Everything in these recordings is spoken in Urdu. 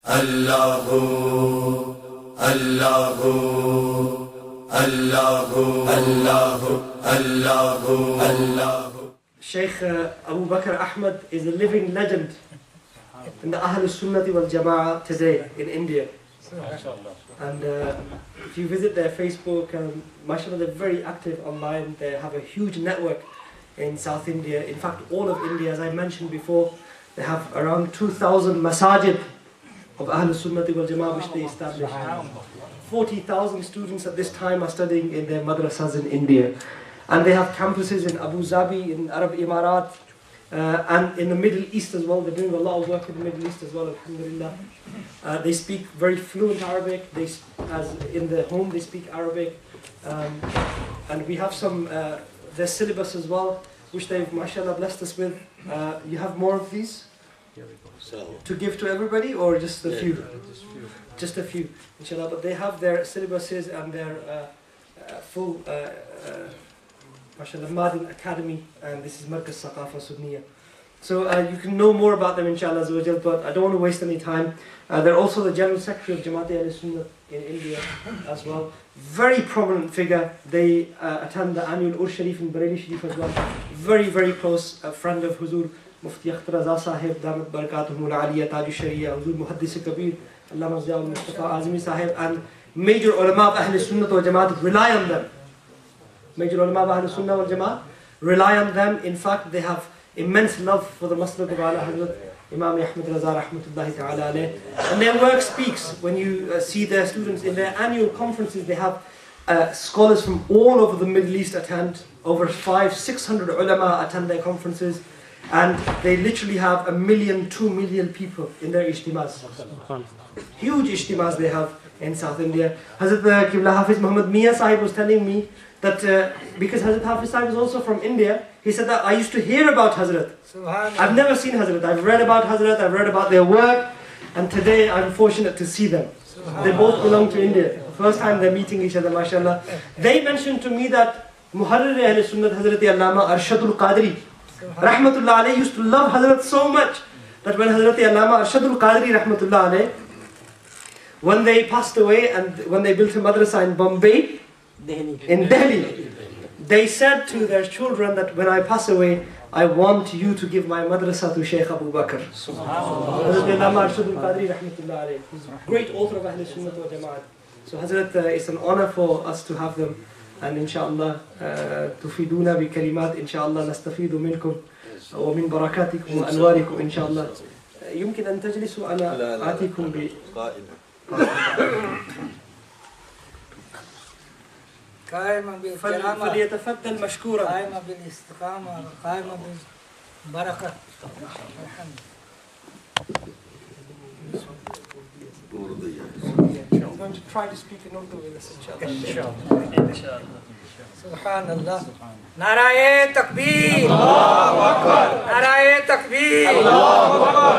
Allahu, Allahu, Allahu, Allahu, Allahu, Allahu. Sheikh Abu Bakr Ahmad is a living legend in the Ahl Sunnati wal Jama'ah today in India. And if you visit their Facebook, mashallah, they're very active online. They have a huge network in South India. In fact, all of India, as I mentioned before, they have around 2,000 masajid of Ahl Sunnati wal Jama'ah which they established. 40,000 students at this time are studying in their madrasas in India. And they have campuses in Abu Dhabi, in Arab Emirat, and in the Middle East as well. They're doing a lot of work in the Middle East as well, alhamdulillah. They speak very fluent Arabic. As in the home, they speak Arabic. And we have some, their syllabus as well, which they've, mashallah, blessed us with. You have more of these to give to everybody, or just a few? Just a few, inshallah. But they have their syllabuses and their full, mashallah, Madin Academy, and this is Markaz Saqafa Sunniya. So you can know more about them, inshallah, but I don't want to waste any time. They're also the General Secretary of Jamaat Ahl-Sunnah in India as well. Very prominent figure. They attend the annual Ur Sharif in Bareilly Sharif as well. Very, very close friend of Huzur Mufti Akhtar Raza Sahib, Damat Barakatuhum al-Aliyah, Taj al-Sharia, Huzur Muhaddis Kabir, Allama Ziaul Mustafa Azmi Sahib, and major ulama of Ahl-Sunnah wal Jamaat rely on them. Major ulama of Ahl-Sunnah wal Jamaat rely on them. In fact, they have immense love for the Masnad of Ala Hazrat Imam Ahmad Raza Rahmatullahi Ta'ala alayh. And their work speaks. When you see their students in their annual conferences, they have scholars from all over the Middle East attend. Over 500-600 ulama attend their conferences. And they literally have 1 million, 2 million people in their ijtimas. Huge ijtimas they have in South India. Hazrat Qibla Hafiz Muhammad Mia Sahib was telling me that because Hazrat Hafiz Sahib is also from India, he said that I used to hear about Hazrat. I've never seen Hazrat. I've read about Hazrat, I've read about their work, and today I'm fortunate to see them. They both belong to India. The first time they're meeting each other, mashallah. They mentioned to me that Muharrir Ahl-Sunnat Hazrat Allama Arshadul Qadri Rahmatullah alayhi used to love Hazrat so much that when Hazrat Allama Arshadul Qadri Rahmatullah alayhi, when they passed away and when they built a madrasa in Bombay, in Delhi, they said to their children that when I pass away, I want you to give my madrasa to Sheikh Abu Bakr. Hazrat Allama Arshadul Qadri Rahmatullah alayhi, who's a great author of Ahl Sunnah wal Jama'at. So Hazrat, it's an honor for us to have them. And inshallah, تفيدونا بكلمات إن شاء الله نستفيد منكم ومن بركاتكم وأنواركم إن شاء الله. يمكن أن تجلسوا أنا آتيكم ب قائما بالكرامة فليتفضل مشكورا. قائما بالاستقامة قائما بالبركة. الحمد. I'm going to try to speak in Urdu with us, inshallah. Subhanallah. Naraye takbir. Allahu Akbar. Naraye takbir. Allahu Akbar.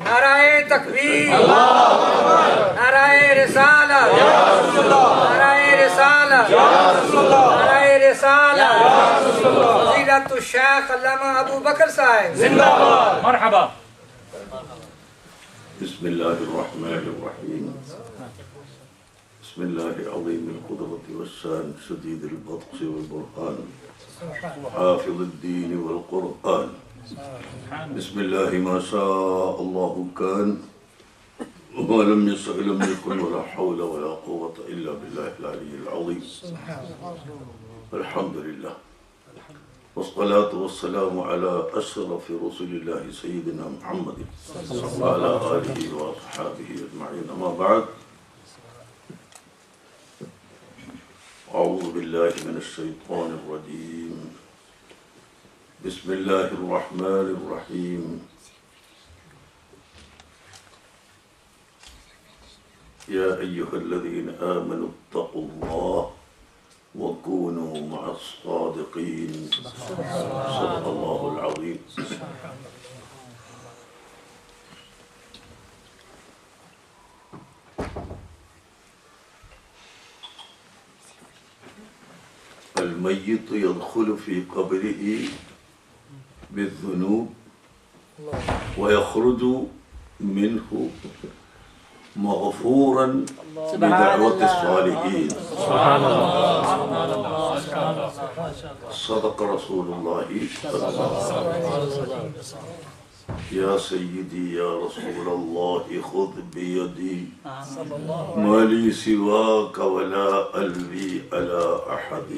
Naraye takbir. Allahu Akbar. Naraye risala. Ya Rasulullah. Naraye risala. Ya Rasulullah. Naraye risala. Ya Rasulullah. Fadilatul Shaykh Allama Abu Bakr Sahib. Zindabad. Marhaba. بسم الله الرحمن الرحيم بسم الله عظيم القدرة والشان شديد البطش والبرهان حافظ الدين والقرآن بسم الله ما شاء الله كان وما لم يشأ لم يكن ولا حول ولا قوة إلا بالله العلي العظيم الحمد لله والصلاة والسلام على أشرف رسول الله سيدنا محمد وعلى آله وأصحابه أجمعين. أما بعد، أعوذ بالله من الشيطان الرجيم. بسم الله الرحمن الرحيم. يا أيها الذين آمنوا اتقوا الله وكونوا مع الصادقين. صدق الله العظيم. الميت يدخل في قبره بالذنوب ويخرج منه مغفورا بدعوة الصالحين. صدق رسول الله صلى الله عليه وسلم. يا سيدي يا رسول الله خذ بيدي ما لي سواك ولا ألوي على أحد.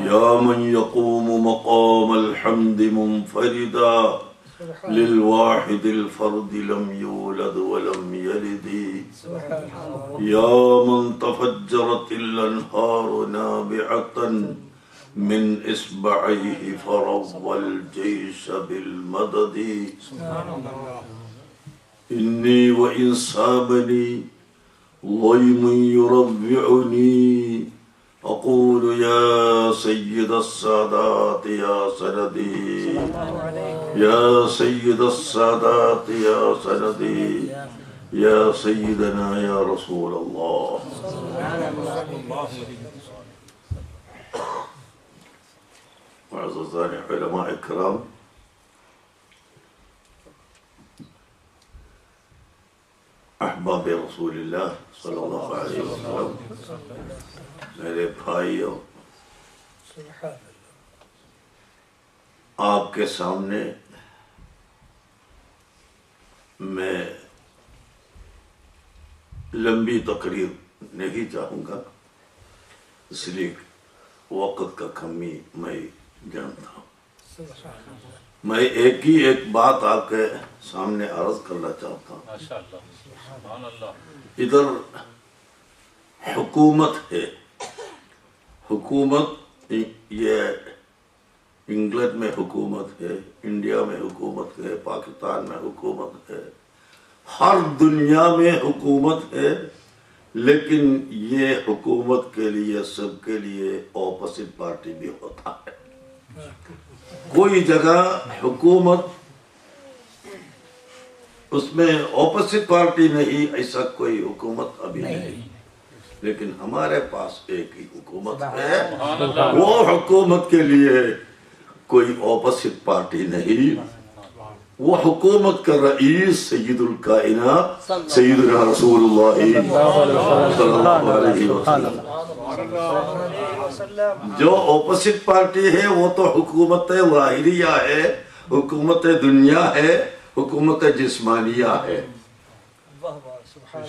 يا من يقوم مقام الحمد منفردا للواحد الفرد لم يولد ولم يلد. يا من تفجرت الأنهار نابعة من إصبعيه فروى الجيش بالمدد. إني وإن صابني ضيم يربعني أقول يا سيد السادات يا سندي. يا سيد السادات يا سندي. يا سيدنا يا رسول الله. معززان علماء اکرام، احباب رسول اللہ صلی اللہ علیہ وسلم، میرے بھائیوں، آپ کے سامنے میں لمبی تقریر نہیں چاہوں گا، اس لیے وقت کا کمی میں جانتا ہوں۔ میں ایک ہی ایک بات آپ کے سامنے عرض کرنا چاہتا ہوں۔ ادھر حکومت ہے، حکومت یہ انگلینڈ میں حکومت ہے، انڈیا میں حکومت ہے، پاکستان میں حکومت ہے، ہر دنیا میں حکومت ہے، لیکن یہ حکومت کے لیے سب کے لیے اپوزٹ پارٹی بھی ہوتا ہے۔ کوئی جگہ حکومت اس میں اپوزٹ پارٹی نہیں، ایسا کوئی حکومت ابھی نہیں، لیکن ہمارے پاس ایک ہی حکومت ہے، وہ حکومت کے لیے کوئی اپوزٹ پارٹی نہیں، وہ حکومت کا رئیس سید الکائنات سیدنا رسول اللہ صلی اللہ علیہ وسلم۔ جو اپوزٹ پارٹی ہے وہ تو حکومت ظاہریہ ہے، حکومت دنیا ہے، حکومت جسمانیہ ہے۔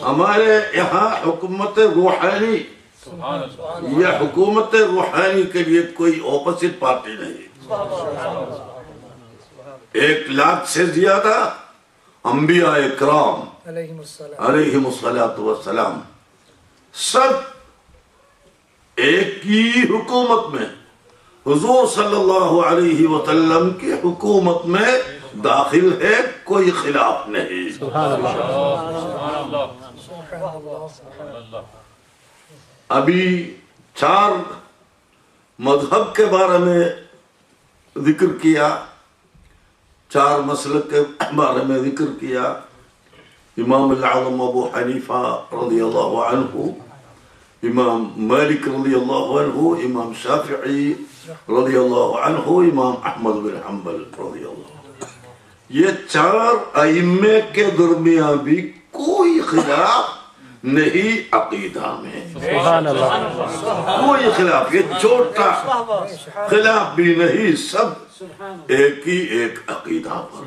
ہمارے یہاں حکومت روحانی، یہ حکومت روحانی کے لیے کوئی اپوزٹ پارٹی نہیں۔ 1,00,000 سے زیادہ انبیاء اکرام علیہم السلام سب ایک ہی حکومت میں، حضور صلی اللہ علیہ وسلم کی حکومت میں داخل ہے، کوئی خلاف نہیں۔ ابھی 4 مذہب کے بارے میں ذکر کیا، 4 مسلک کے بارے میں ذکر کیا۔ امام العظم ابو حنیفہ رضی اللہ عنہ، امام مالک رضی اللہ عنہ، امام شافعی رضی اللہ عنہ، امام احمد بن حنبل رضی اللہ عنہ، یہ 4 ائمے کے درمیان بھی کوئی خلاف نہیں عقیدہ میں، کوئی خلاف، یہ چھوٹا خلاف بھی نہیں، سب ایک ہی ایک عقیدہ پر،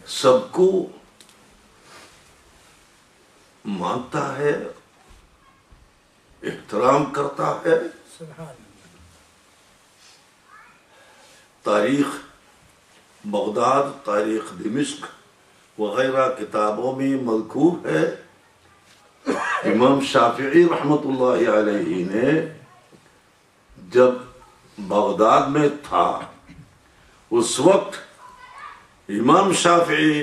سب کو مانتا ہے، احترام کرتا ہے۔ تاریخ بغداد، تاریخ دمشق وغیرہ کتابوں میں مذکور ہے، امام شافعی رحمت اللہ علیہ نے جب بغداد میں تھا اس وقت امام شافعی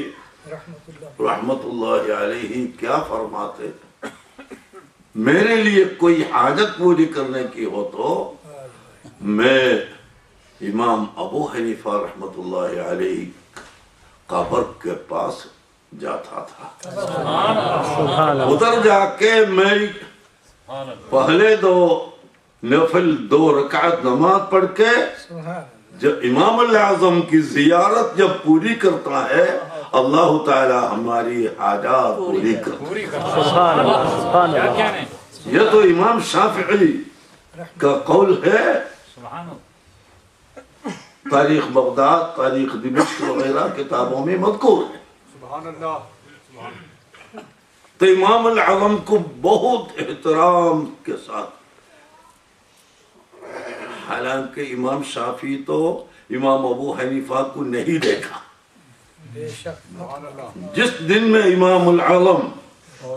رحمت اللہ علیہ کیا فرماتے، میرے لیے کوئی حاجت پوری کرنے کی ہو تو میں امام ابو حنیفہ رحمت اللہ علیہ قبر کے پاس جاتا تھا، ادھر جا کے میں پہلے 2 نفل 2 رکعت نماز پڑھ کے جب امام الاعظم کی زیارت جب پوری کرتا ہے اللہ تعالی ہماری حاجات پوری کرتا ہے. یہ تو امام شافعی کا قول ہے. تاریخ بغداد، تاریخ دمشق وغیرہ کتابوں میں مذکور ہے. تو امام الاعظم کو بہت احترام کے ساتھ، حالانکہ امام شافعی تو امام ابو حنیفہ کو نہیں دیکھا. جس دن میں امام الاعظم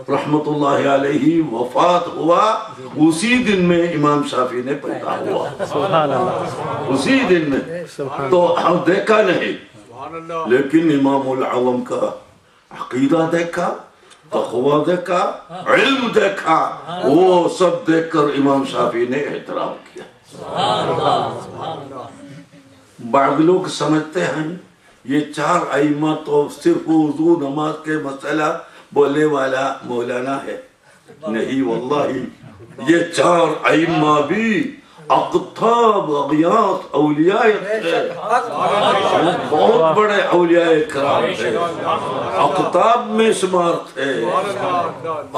رحمت اللہ علیہ وفات ہوا اسی دن میں امام شافعی نے پیدا ہوا. اسی دن میں تو دیکھا نہیں، لیکن امام الاعظم کا عقیدہ دیکھا، تقوی دیکھا، علم دیکھا، وہ سب دیکھ کر امام شافعی نے احترام کیا. بعض لوگ سمجھتے ہیں یہ 4 ائمہ تو صرف وضو نماز کے مسئلہ بولنے والا مولانا ہے. نہیں واللہ یہ 4 ائمہ بھی اقطاب اغیاث اولیاء تھے، بہت بڑے اولیاء کرام تھے. اقطاب میں شمار تھے،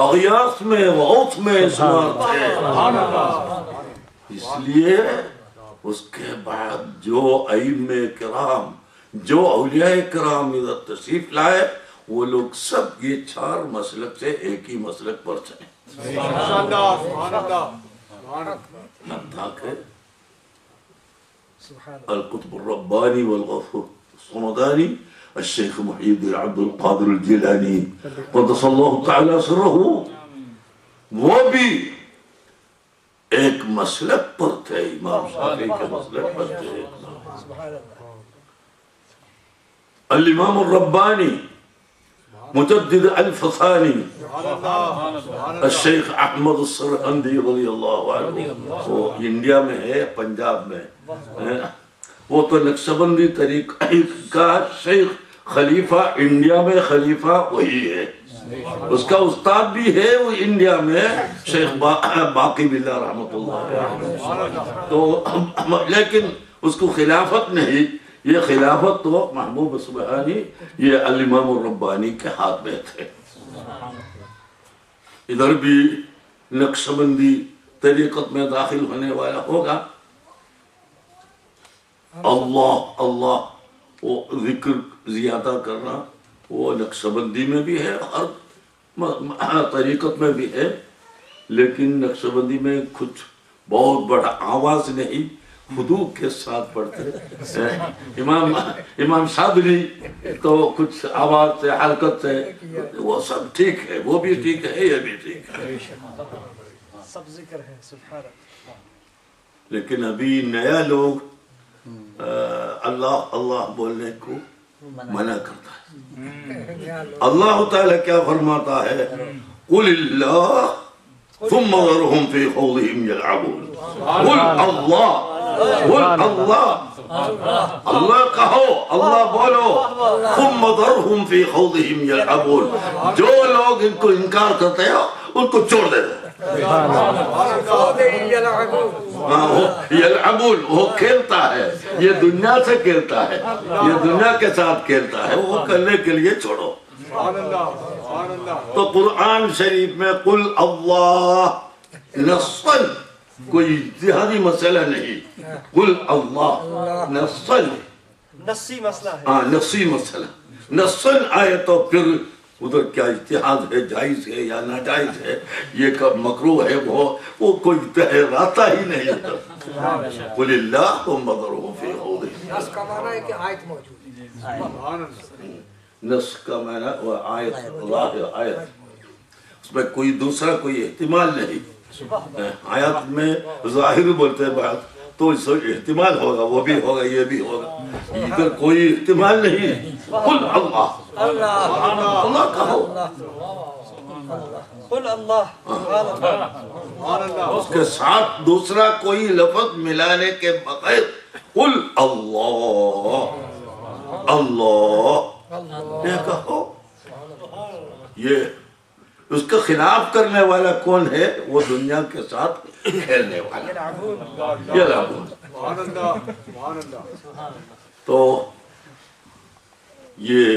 اغیاث میں، غوث میں شمار تھے. اس لیے اس کے بعد جو ائمہ کرام، جو اولیاء کرام ادھر تشریف لائے، وہ لوگ سب یہ 4 مسلک سے ایک ہی مسلک پر چلے. القطب الربانی والغوث الصمدانی الشیخ محی الدین عبد القادر الجیلانی قدس اللہ تعالی سرہ، وہ بھی ایک مسلک پر تھے، امام شافعی کے مسلک پر تھے. الامام الربانی مجدد الفسانی الشیخ احمد السرہندی رضی اللہ عنہ، وہ انڈیا میں ہے، پنجاب میں. وہ تو نقشبندی طریقہ کا شیخ خلیفہ، انڈیا میں خلیفہ وہی ہے. اس کا استاد بھی ہے وہ انڈیا میں، شیخ باقی باللہ رحمت اللہ. تو لیکن اس کو خلافت نہیں، یہ خلافت تو محبوب سبحانی، یہ الامام الربانی کے ہاتھ میں تھے. ادھر بھی نقشبندی طریقت میں داخل ہونے والا ہوگا. اللہ اللہ وہ ذکر زیادہ کرنا، وہ نقشبندی میں بھی ہے، ہر طریقت میں بھی ہے. لیکن نقشبندی میں کچھ بہت بڑا آواز نہیں، خضوع کے ساتھ پڑھتے. امام شاذلی تو کچھ آواز سے، حرکت سے، وہ سب ٹھیک ہے، وہ بھی ٹھیک ہے، یہ بھی ٹھیک ہے، سب ذکر ہے. سبحان اللہ. لیکن ابھی نیا لوگ اللہ اللہ بولنے کو منع کرتا ہے. اللہ تعالیٰ کیا فرماتا ہے؟ قل اللہ ثم ذرهم في خوضهم يلعبون. قل اللہ، قل اللہ، اللہ کہو، اللہ بولو، ثم ذرهم في خوضهم يلعبون. جو لوگ ان کو انکار کرتے ہیں ان کو چھوڑ دے دیں. یلعبون، وہ کھیلتا ہے، یہ دنیا سے کھیلتا ہے، یہ دنیا کے ساتھ کھیلتا ہے، وہ کرنے کے لیے چھوڑو. تو قرآن شریف میں قل اللہ نصاً کوئی اجتہادی مسئلہ نہیں، قل اللہ نصاً نصی مسئلہ ہے. ہاں نصی مسئلہ، نصاً آئے تو پھر ادھر کیا اجتہاد ہے، جائز ہے یا ناجائز ہے، یہ کب مکروہ ہے، وہ کوئی تہراتا ہی نہیں. قل اللہ ثم ذرهم في خوضهم. نص کا معنی ہے کہ آیت موجود ہے. نص کا معنی وہ آیت، اللہ آیت، اس میں کوئی دوسرا کوئی احتمال نہیں. آیات میں ظاہر بولتے بات تو اس احتمال ہوگا، وہ بھی ہوگا، یہ بھی ہوگا. ادھر کوئی احتمال نہیں. قل اللہ، اللہ کہو، قل اللہ. اس کے ساتھ دوسرا کوئی لفظ ملانے کے بغیر قل اللہ، اللہ یہ کہو. یہ اس کا خلاف کرنے والا کون ہے؟ وہ دنیا کے ساتھ کھیلنے والا. یہ تو یہ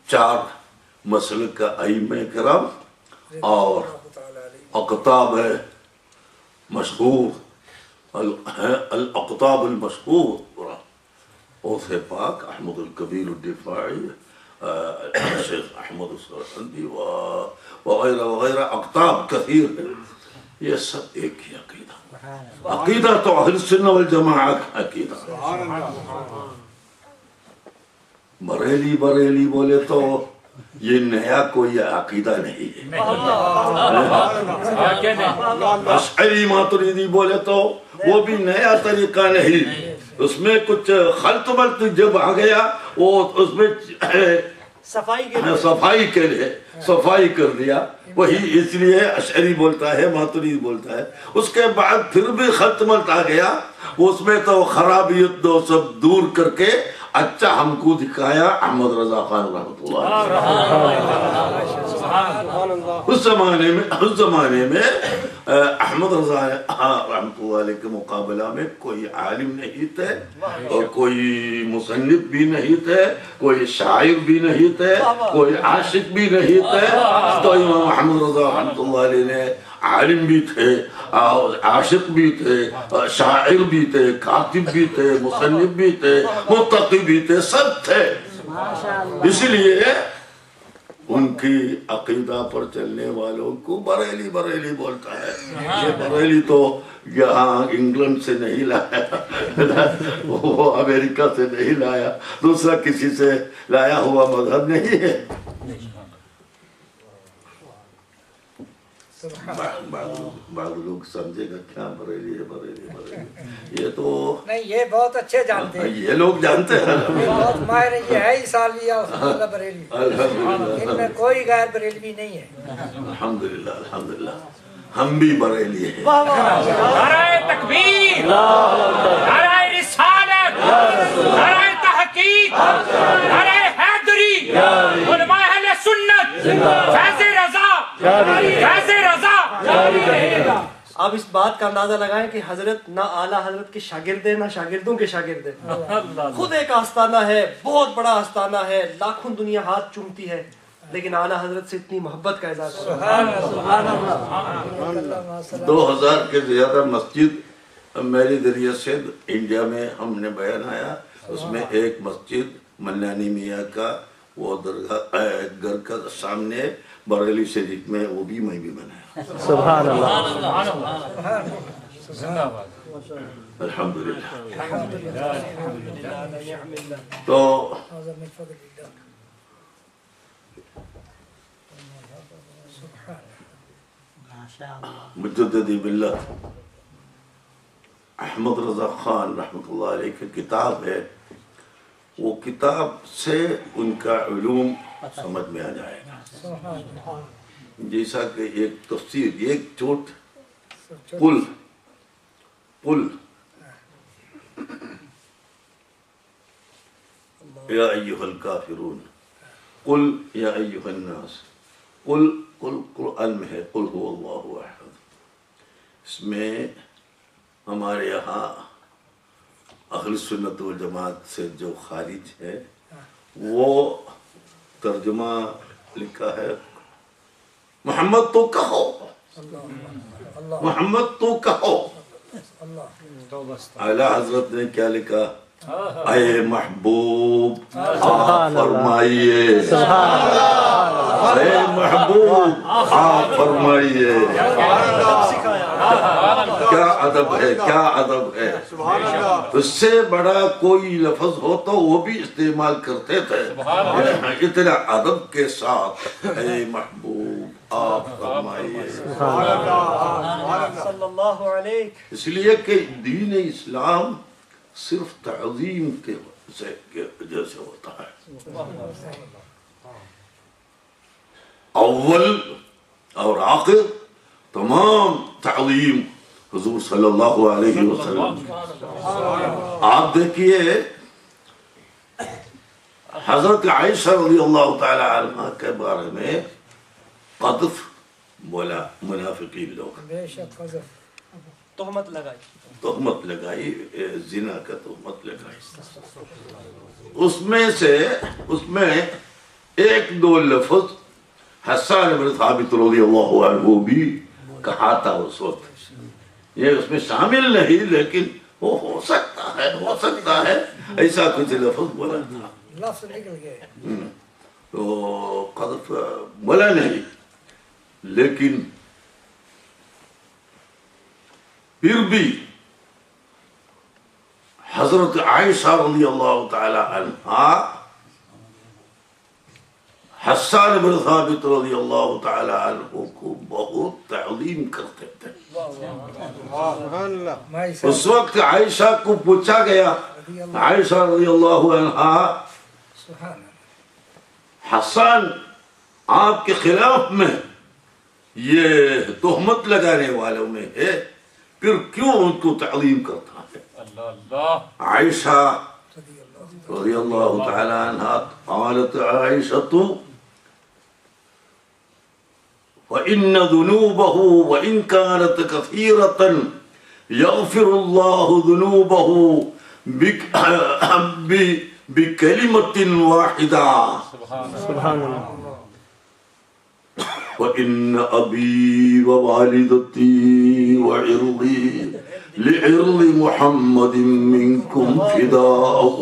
چار مسلک کا ائمہ کرام اور اقطاب ہے مشہور الاقطاب المشہور غوث پاک احمد الکبیر الدفاعی شیخ احمد السرحندی وغیرہ وغیرہ اقطاب کثیر ہے. یہ سب ایک ہی عقیدہ تو اہل سنہ والجماعت عقیدہ. بریلی بولے تو یہ نیا کوئی عقیدہ نہیں ہے. اشعری ماتریدی بولے تو وہ بھی نیا طریقہ نہیں. اس میں کچھ خلط ملط جب آ گیا وہ اس میں صفائی کے لیے صفائی کر دیا. وہی اس لیے اشعری بولتا ہے ماتریدی بولتا ہے. اس کے بعد پھر بھی خلط ملط آ گیا. اس میں تو خرابیت دو سب دور کر کے اچھا ہم کو دکھایا احمد رضا خان رحمۃ اللہ. اس زمانے میں احمد رضا رحمۃ اللہ علیہ کے مقابلہ میں کوئی عالم نہیں تھے اور کوئی مصنف بھی نہیں تھے, کوئی شاعر بھی نہیں تھے, کوئی عاشق بھی نہیں تھے. تو امام احمد رضا رحمۃ اللہ علیہ نے عالم بھی تھے, عاشق بھی تھے, شاعر بھی تھے, کاتب بھی تھے, مصنف بھی تھے, متقی بھی تھے, سب تھے. اسی لیے ان کی عقیدہ پر چلنے والوں کو بریلی بولتا ہے. یہ بریلی تو یہاں انگلینڈ سے نہیں لایا, وہ امریکہ سے نہیں لایا, دوسرا کسی سے لایا ہوا مذہب نہیں ہے. بعض لوگ سمجھے گا کیا بریلی ہے. یہ تو نہیں, یہ بہت اچھے جانتے ہیں, یہ لوگ جانتے ہیں. بہت ماہر ہیں. یہ ہے ہی سالویہ بریلوی, ان میں کوئی غیر بریلوی نہیں ہے. الحمدللہ ہم بھی بریلی ہیں. نعرہ تکبیر, نعرہ رسالت, نعرہ تحقیق, نعرہ حیدری, علماء اہل سنت, فیض رضا, فیض رضا. آپ اس بات کا اندازہ لگائیں کہ حضرت نہ اعلیٰ حضرت کے شاگرد ہیں نہ شاگردوں کے شاگرد ہیں. خود ایک آستانہ ہے, بہت بڑا آستانہ ہے, لاکھوں دنیا ہاتھ چومتی ہے, لیکن اعلیٰ حضرت سے اتنی محبت کا اظہار. 2000 کے زیادہ مسجد میری ذریعے سے انڈیا میں ہم نے بیان آیا. اس میں ایک مسجد منانی میاں کا وہ درگاہ گھر کا سامنے بریلی شریف میں, وہ بھی میں بھی بنایا. سبحان اللہ. الحمدللہ. تو مجددی ملت احمد رضا خان رحمۃ اللہ علیہ کی کتاب ہے. وہ کتاب سے ان کا علوم سمجھ میں آ جائے گا. جیسا کہ ایک تفسیر, ایک چوٹ پل یا ایھا الکافرون قل یا ایھا الناس قل قرآن میں ہے قل هو اللہ احد. اس میں ہمارے یہاں اہل سنت والجماعت سے جو خارج ہے وہ ترجمہ لکھا ہے محمد تو کہو, محمد تو کہو. اعلیٰ حضرت نے کیا لکھا, اے محبوب آپ فرمائیے, اے محبوب آپ فرمائیے. کیا ادب ہے, کیا ادب ہے. اس سے بڑا کوئی لفظ ہو تو وہ بھی استعمال کرتے تھے. اتنا ادب کے ساتھ اے محبوب آپ فرمائیے. صلی اللہ علیہ. اس لیے کہ دین اسلام صرف تعظیم کے وجہ سے ہوتا ہے. اول اور آخر تمام تعظیم حضور صلی اللہ علیہ وسلم. آپ دیکھیے حضرت عائشہ رضی اللہ تعالی عنہ کے بارے میں قذف بولا منافقین لوگ. تہمت لگائی. تہمت لگائی, زنا کا تہمت لگائی. اس میں ایک دو لفظ حسان بن ثابت رضی اللہ عنہ بھی کہا تھا اس وقت. یہ اس میں شامل نہیں, لیکن وہ ہو سکتا ہے ایسا کچھ لفظ بولا تھا. لفظ نکل گئے تو قذف بولا نہیں, لیکن پھر بھی حضرت عائشہ رضی اللہ تعالی عنہا حسان بن ثابت رضی اللہ تعالی عنہ کو بہت تعظیم کرتے تھے. اس وقت عائشہ کو پوچھا گیا, عائشہ رضی اللہ عنہا حسان آپ کے خلاف میں یہ تہمت لگانے والوں میں ہے, پھر کیوں ان کو تعظیم کرتا ہے؟ عائشہ رضی اللہ تعالی عنہا قالت عائشہ وَإِنَّ ذُنُوبَهُ وَإِنْ كَانَتْ كَثِيرَةً يَغْفِرُ اللَّهُ ذُنُوبَهُ بِكَلِمَةٍ وَاحِدَةٍ. سبحان اللہ. وَإِنَّ أَبِي وَوَالِدَتِي وَعِرْضِي لِعِرْضِ مُحَمَّدٍ مِّنكُمْ فِدَاءٌ.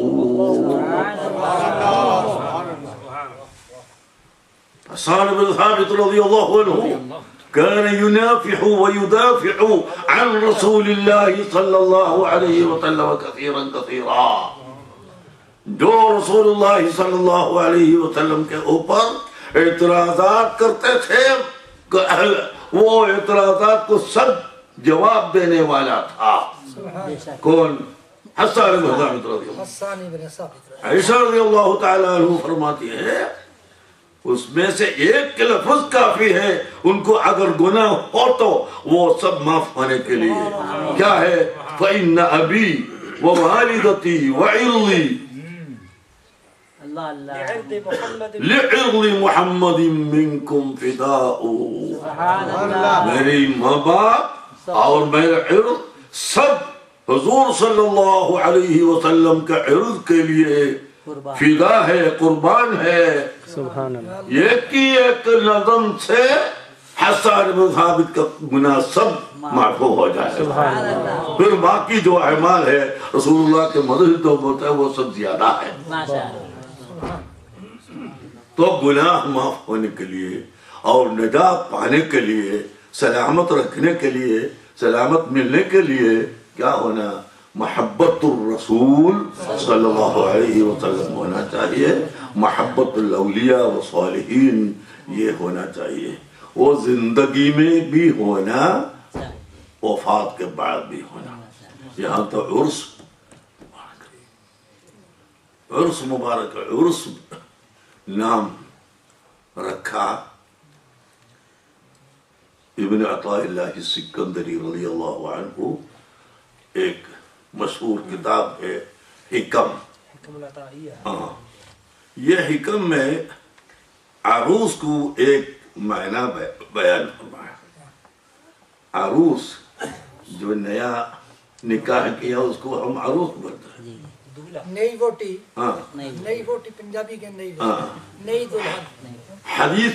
حسان بن ثابت رضی اللہ عنہ كان ينافح ويدافع عن رسول الله صلى الله عليه وسلم كثيرا كثيرا. جو رسول اللہ صلی اللہ علیہ وسلم کے اوپر اعتراضات کرتے تھے, وہ اعتراضات کو سب جواب دینے والا تھا. کون؟ حسان بن ثابت رضی اللہ. عائشہ رضی اللہ تعالی عنہ فرماتی ہے اس میں سے ایک لفظ کافی ہے ان کو اگر گناہ ہو تو وہ سب معاف ہونے کے لیے. کیا ہے؟ فَإِنَّ أَبِي وَوَالِدَتِي وَعِرْضِي لِعِرْضِ مُحَمَّدٍ مِّنكُمْ فِدَاءٌ. میری ماں باپ اور میرا عرض سب حضور صلی اللہ علیہ وسلم کا عرض کے لیے فدا ہے, قربان ہے. سبحان اللہ. ایک نظم سے حسان بن ثابت کا گناہ سب معفو ہو جائے. پھر باقی جو اعمال ہے رسول اللہ کے مدد تو ہوتا ہے وہ سب زیادہ ہے. تو گناہ معاف ہونے کے لیے اور نجات پانے کے لیے, سلامت رکھنے کے لیے, سلامت ملنے کے لیے کیا ہونا؟ محبت الرسول صلی اللہ علیہ وسلم ہونا چاہیے, محبت الاولیاء و صالحین یہ ہونا چاہیے. وہ زندگی میں بھی ہونا, وفات کے بعد بھی ہونا. یہاں تو عرس مبارک, عرس نام رکھا ابن عطاء اللہ سکندری رضی اللہ عنہ. ایک مشہور کتاب ہے حکم. ہاں, یہ حکم میں عروس کو ایک معنی بیان فرمایا. عروس جو نیا نکاح کیا اس کو ہم عروس بولتے ہیں. نئی ووٹی, ہاں, نئی ووٹی پنجابی کے نئی ووٹی, نئی دلہن. حدیث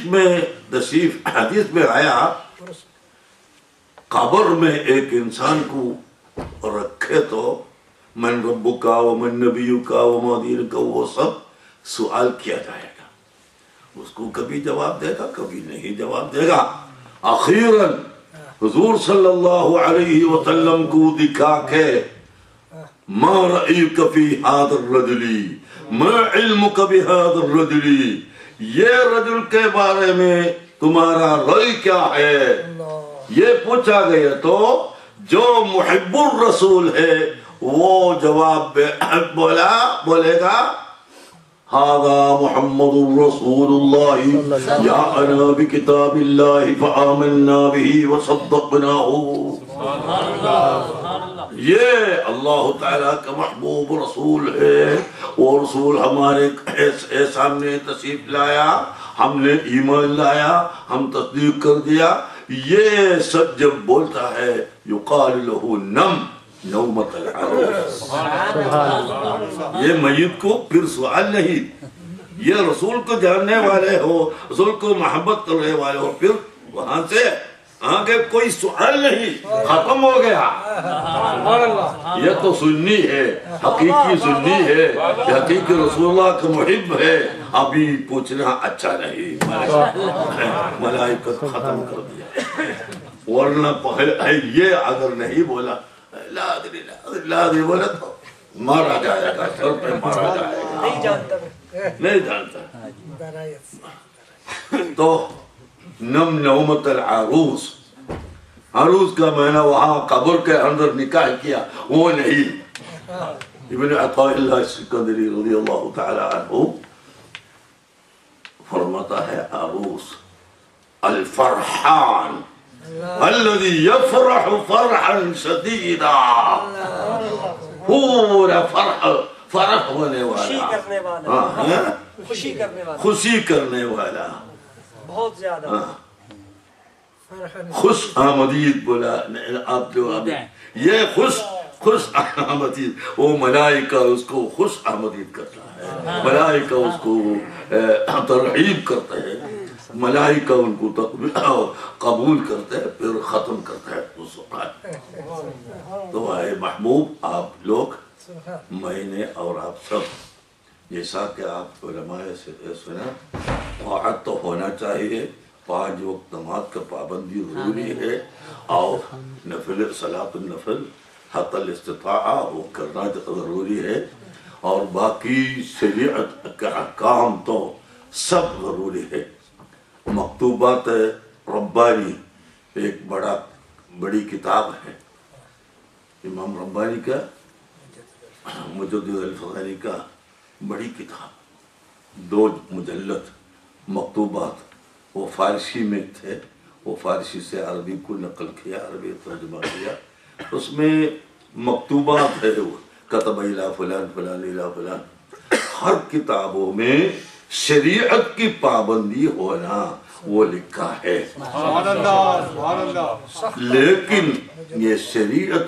میں آیا قبر میں ایک انسان کو رکھے تو من ربکا ومن نبیکا وما دینکا وہ سب سوال کیا جائے گا. اس کو کبھی جواب دے گا, کبھی نہیں جواب دے گا. اخیراً حضور صلی اللہ علیہ وسلم کو دکھا کے ما رأیک فی هذا الرجل ما علمک بهذا الرجل, یہ رجل کے بارے میں تمہارا رأی کیا ہے, یہ پوچھا گیا. تو جو محب الرسول ہے وہ جواب بولے گا هذا محمد رسول اللہ جاءنا بکتاب اللہ فآمنا به وصدقناه. یہ اللہ تعالیٰ کا محبوب رسول ہے. وہ رسول ہمارے سامنے تشریف لایا, ہم نے ایمان لایا, ہم تصدیق کر دیا. یہ سب جب بولتا ہے یقال لہ نم نومت العروس، یہ میت کو پھر سوال نہیں، یہ رسول کو جاننے والے ہو، رسول کو محبت کرنے والے ہو، پھر وہاں سے آگے کوئی سوال نہیں، ختم ہو گیا۔ یہ تو سنی ہے، حقیقی سنی ہے، یہ حقیقی رسول اللہ کا محب ہے، ابھی پوچھنا اچھا نہیں، ملائکت ختم کر دیا۔ ورنہ یہ اگر نہیں بولا لا ادری بولا تو مارا جائے گا، سر پہ مارا جائے گا، نہیں جانتا۔ تو نم نومت العروس، عروس کا معنی وہاں قبر کے اندر نکاح کیا وہ نہیں۔ ابن عطاء اللہ سکندری رضی اللہ تعالی عنہ فرماتا ہے عروس الفرحان الذي يفرح فرحا شديدا، پورا فرح ہونے والا، خوشی کرنے والا، بہت زیادہ خوش آمدید بولا آپ جو یہ خوش آمدید، وہ ملائکہ اس کو خوش آمدید کرتا ہے، ملائکہ اس کو ترغیب کرتے ہیں، ملائکہ ان کو قبول کرتے ہیں، پھر ختم کرتا ہے اس وقت۔ تو اے محبوب آپ لوگ، میں نے اور آپ سب، جیسا کہ آپ علماء سے سنا، طاعت تو ہونا چاہیے، 5 وقت نماز کا پابندی ضروری ہے، اور نفل صلاۃ النفل حتی الاستطاعہ وہ کرنا ضروری ہے، اور باقی شریعت کا احکام تو سب ضروری ہے۔ مکتوبات ربانی ایک بڑی کتاب ہے، امام ربانی کا، مجدد الفغانی کا بڑی کتاب، 2 مجلد مکتوبات، وہ فارسی میں تھے، وہ فارسی سے عربی کو نقل کیا، عربی ترجمہ کیا، اس میں مکتوبات ہے، کتب الی فلان فلان الی فلان، ہر کتابوں میں شریعت کی پابندی ہونا وہ لکھا ہے، لیکن یہ شریعت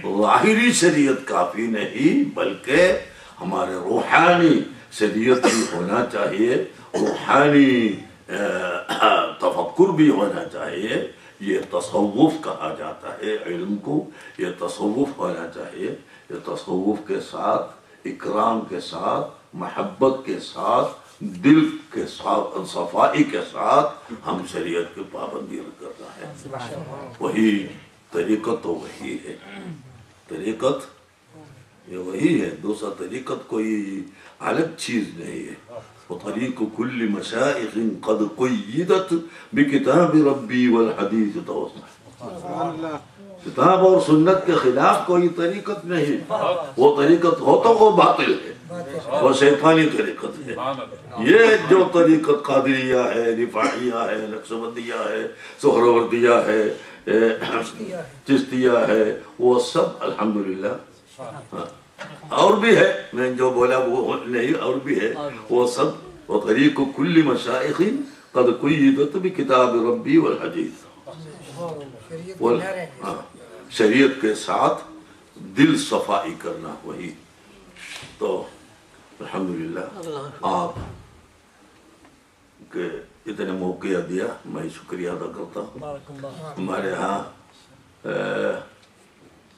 ظاہری شریعت کافی نہیں، بلکہ ہمارے روحانی شریعت بھی ہونا چاہیے، روحانی تفکر بھی ہونا چاہیے۔ یہ تصوف کہا جاتا ہے علم کو، یہ تصوف ہونا چاہیے، یہ تصوف کے ساتھ، اکرام کے ساتھ، محبت کے ساتھ، دل کے ساتھ، صفائی کے ساتھ ہم شریعت کی پابندی کرنا ہے۔ وہی طریقت تو وہی ہے، طریقت یہ وہی ہے، دوسرا طریقت کوئی الگ چیز نہیں ہے۔ وطریق کل مشائخ قد قیدت بکتاب ربی والحدیث توسط، کتاب اور سنت کے خلاف کوئی طریقت نہیں، وہ طریقت ہو تو وہ باطل ہے، وہ شیطانی طریقت ہے۔ یہ جو طریقت قادریہ ہے، رفاعیہ ہے، نقشبندیہ ہے، سہروردیہ ہے، چشتیہ ہے، وہ سب الحمدللہ، اور بھی ہے، میں جو بولا وہ نہیں، اور بھی ہے، وہ سب وطریق کل مشائخ قد قیدت بکتاب ربی والحدیث، شریعت کے ساتھ دل صفائی کرنا، وہی تو الحمدللہ آپ کے اتنے موقع دیا، میں شکریہ ادا کرتا ہوں۔ ہمارے ہاں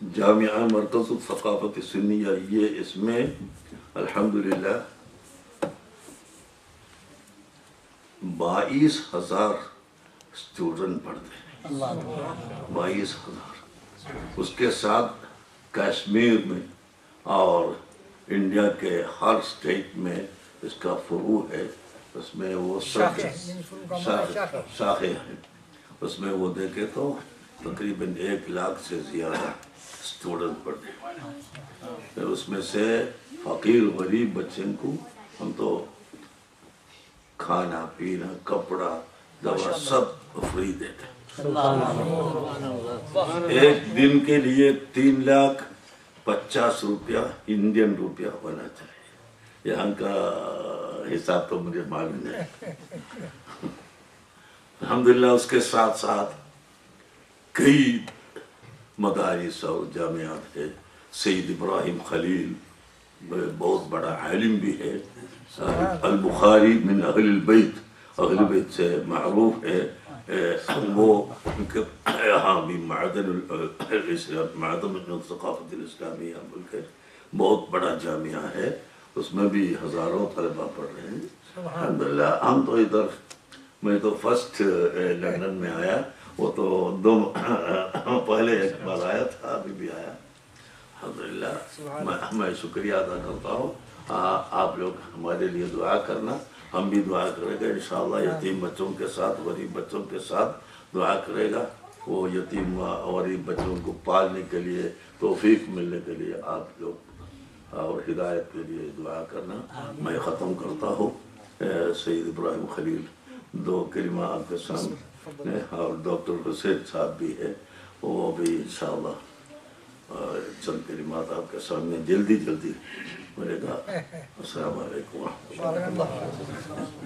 جامعہ مرکز الثقافت السنیہ، یہ اس میں الحمدللہ 22,000 اسٹوڈنٹ پڑھتے ہیں، 22,000، اس کے ساتھ کشمیر میں اور انڈیا کے ہر اسٹیٹ میں اس کا فروع ہے، اس میں وہ سب شاخیں ہیں، اس میں وہ دیکھے تو تقریباً 1 لاکھ سے زیادہ اسٹوڈنٹ پڑھتے ہیں، اس میں سے فقیر غریب بچے کو ہم تو کھانا پینا کپڑا دوا سب فری دیتے ہیں۔ ایک دن کے لیے 3,50,000 روپیہ انڈین روپیہ ہونا چاہیے، یہاں کا حساب تو مجھے معلوم نہیں، الحمدللہ اس کے ساتھ ساتھ کئی مدارس اور جامعات ہے. سید ابراہیم خلیل بہت بڑا عالم بھی ہے. البخاری من اہل البیت، اہل بیت سے معروف ہے. وہ یہاں بھی معدن الثقافت الاسلامیہ بلکہ بہت بڑا جامعہ ہے، اس میں بھی ہزاروں طلبہ پڑھ رہے ہیں. الحمدللہ ہم تو ادھر، میں تو فرسٹ لندن میں آیا، وہ تو دو پہلے ایک بار آیا تھا، ابھی بھی آیا. الحمدللہ میں شکریہ ادا کرتا ہوں. آپ لوگ ہمارے لیے دعا کرنا، ہم بھی دعا کرے گا انشاءاللہ. یتیم بچوں کے ساتھ، غریب بچوں کے ساتھ دعا کرے گا. وہ یتیم غریب بچوں کو پالنے کے لیے، توفیق ملنے کے لیے آپ لوگ اور ہدایت کے لیے دعا کرنا. میں ختم کرتا ہوں. سید ابراہیم خلیل دو کلمہ آپ کے سامنے، اور ڈاکٹر حسین صاحب بھی ہے، وہ بھی انشاءاللہ چند کلمات آپ کے سامنے جلدی ملے گا. السلام علیکم ورحمۃ اللہ.